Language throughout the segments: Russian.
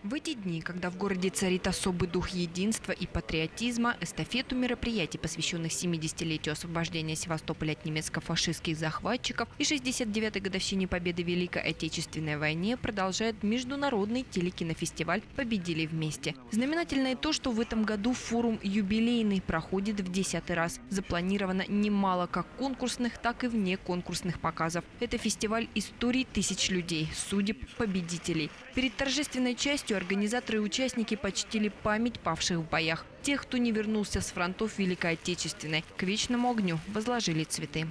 В эти дни, когда в городе царит особый дух единства и патриотизма, эстафету мероприятий, посвященных 70-летию освобождения Севастополя от немецко-фашистских захватчиков и 69-й годовщине победы в Великой Отечественной войне, продолжает международный телекинофестиваль «Победили вместе». Знаменательно и то, что в этом году форум юбилейный проходит в 10-й раз. Запланировано немало как конкурсных, так и внеконкурсных показов. Это фестиваль историй тысяч людей, судеб победителей. Перед торжественной частью организаторы и участники почтили память павших в боях. Тех, кто не вернулся с фронтов Великой Отечественной. К вечному огню возложили цветы.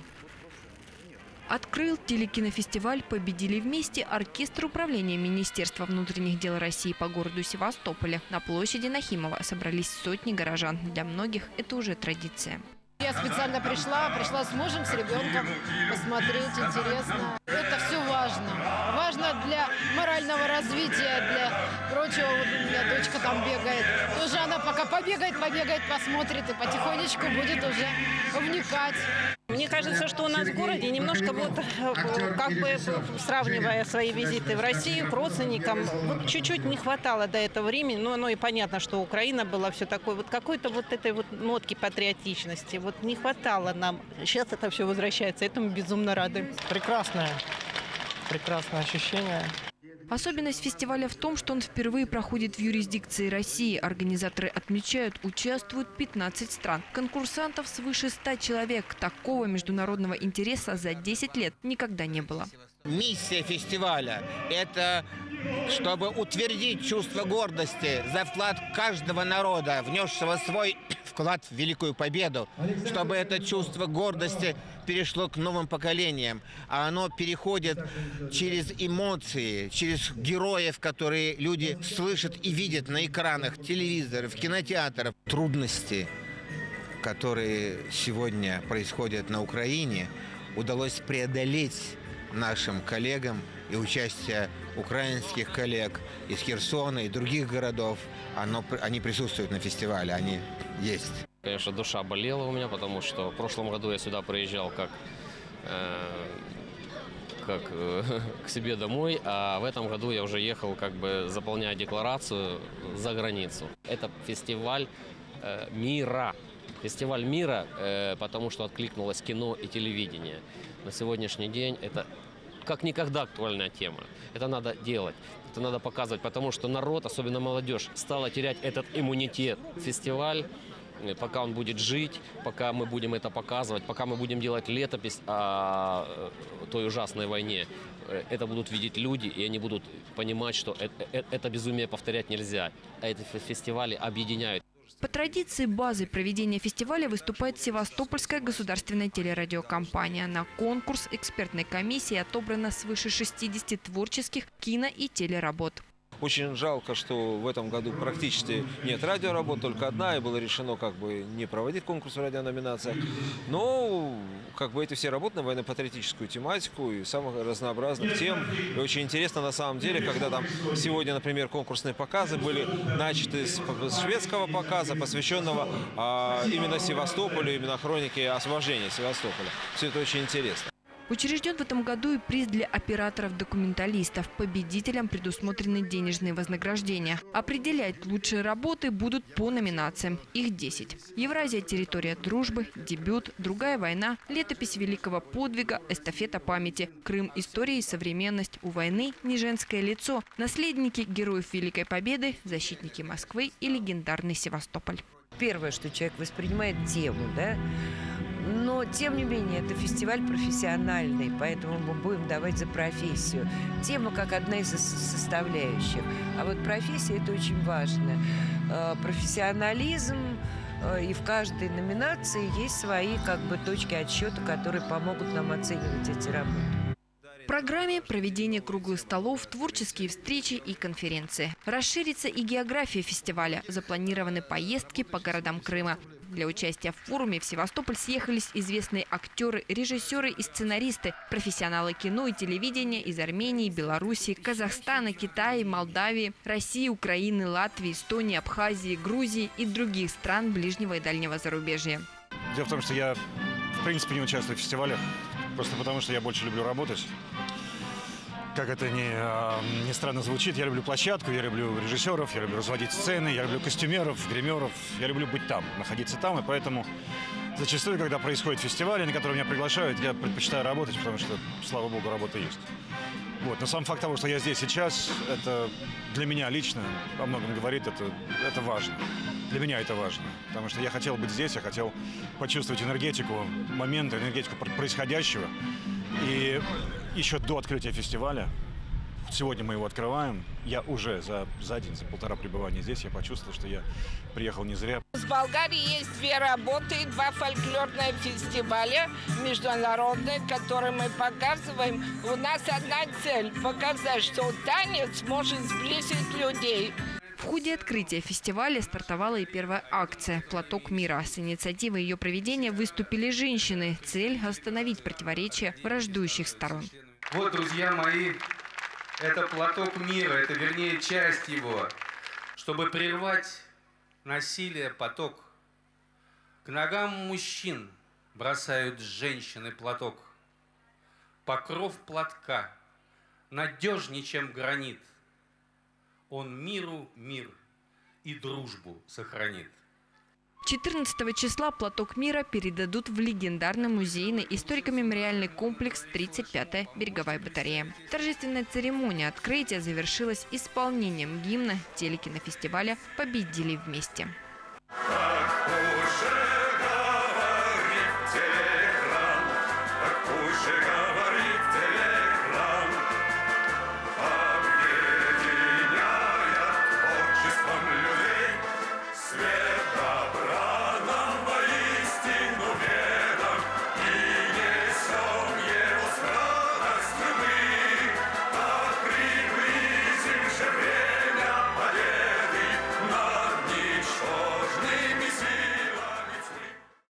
Открыл телекинофестиваль «Победили вместе» оркестр управления Министерства внутренних дел России по городу Севастополя. На площади Нахимова собрались сотни горожан. Для многих это уже традиция. Я специально пришла с мужем, с ребенком, посмотреть, интересно. Это все важно. Важно для морального развития, для прочего. Вот у меня дочка там бегает. Тоже она пока побегает, посмотрит и потихонечку будет уже вникать. Мне кажется, что у нас в городе немножко как бы сравнивая свои визиты в Россию к родственникам, чуть-чуть не хватало до этого времени. Ну и понятно, что Украина была все такое, какой-то этой нотки патриотичности. Не хватало нам. Сейчас это все возвращается, этому безумно рады. Прекрасное ощущение. Особенность фестиваля в том, что он впервые проходит в юрисдикции России. Организаторы отмечают, участвуют 15 стран. Конкурсантов свыше 100 человек. Такого международного интереса за 10 лет никогда не было. Миссия фестиваля – это чтобы утвердить чувство гордости за вклад каждого народа, внесшего свой вклад в Великую Победу, чтобы это чувство гордости перешло к новым поколениям. А оно переходит через эмоции, через героев, которые люди слышат и видят на экранах телевизоров, кинотеатров. Трудности, которые сегодня происходят на Украине, удалось преодолеть нашим коллегам, и участие украинских коллег из Херсона и других городов, они присутствуют на фестивале, они есть. Конечно, душа болела у меня, потому что в прошлом году я сюда приезжал как к себе домой, а в этом году я уже ехал, заполняя декларацию за границу. Это фестиваль мира. Фестиваль мира, потому что откликнулось кино и телевидение. На сегодняшний день это как никогда актуальная тема. Это надо делать, это надо показывать, потому что народ, особенно молодежь, стала терять этот иммунитет. Фестиваль, пока он будет жить, пока мы будем это показывать, пока мы будем делать летопись о той ужасной войне, это будут видеть люди, и они будут понимать, что это безумие повторять нельзя. А эти фестивали объединяют. По традиции базой проведения фестиваля выступает Севастопольская государственная телерадиокомпания. На конкурс экспертной комиссии отобрано свыше 60 творческих кино- и телеработ. Очень жалко, что в этом году практически нет радиоработ, только одна, и было решено не проводить конкурс в радиономинациях. Но эти все работы на военно-патриотическую тематику и самых разнообразных тем. И очень интересно на самом деле, когда там сегодня, например, конкурсные показы были начаты с шведского показа, посвященного именно Севастополю, именно хронике освобождения Севастополя. Все это очень интересно. Учрежден в этом году и приз для операторов-документалистов. Победителям предусмотрены денежные вознаграждения. Определять лучшие работы будут по номинациям. Их 10. Евразия – территория дружбы, дебют, другая война, летопись великого подвига, эстафета памяти, Крым – история и современность, у войны – не женское лицо, наследники героев Великой Победы, защитники Москвы и легендарный Севастополь. Первое, что человек воспринимает тему, да? Но, тем не менее, это фестиваль профессиональный, поэтому мы будем давать за профессию. Тема как одна из составляющих. А вот профессия – это очень важно. Профессионализм, и в каждой номинации есть свои точки отсчета, которые помогут нам оценивать эти работы. В программе проведение круглых столов, творческие встречи и конференции. Расширится и география фестиваля. Запланированы поездки по городам Крыма. Для участия в форуме в Севастополь съехались известные актеры, режиссеры и сценаристы, профессионалы кино и телевидения из Армении, Беларуси, Казахстана, Китая, Молдавии, России, Украины, Латвии, Эстонии, Абхазии, Грузии и других стран ближнего и дальнего зарубежья. Дело в том, что я в принципе не участвую в фестивалях, просто потому что я больше люблю работать. как это ни странно звучит, я люблю площадку, я люблю режиссеров, я люблю разводить сцены, я люблю костюмеров, гримеров, я люблю быть там, находиться там, и поэтому зачастую, когда происходят фестивали, на которые меня приглашают, я предпочитаю работать, потому что, слава богу, работа есть. Вот. Но сам факт того, что я здесь сейчас, это для меня лично о многом говорит, это важно. Для меня это важно, потому что я хотел быть здесь, я хотел почувствовать энергетику момента, энергетику происходящего. И еще до открытия фестиваля, сегодня мы его открываем, я уже за день, за полтора пребывания здесь, я почувствовал, что я приехал не зря. В Болгарии есть 2 работы и 2 фольклорных фестиваля международных, которые мы показываем. У нас одна цель – показать, что танец может сблизить людей. В ходе открытия фестиваля стартовала и первая акция «Платок мира». С инициативой ее проведения выступили женщины. Цель – остановить противоречия враждующих сторон. Вот, друзья мои, это платок мира, это вернее часть его, чтобы прервать насилие, поток. К ногам мужчин бросают женщины платок. Покров платка надежнее, чем гранит. Он миру мир и дружбу сохранит. 14 числа «Платок мира» передадут в легендарный музейный историко-мемориальный комплекс 35-я береговая батарея. Торжественная церемония открытия завершилась исполнением гимна телекинофестиваля «Победили вместе».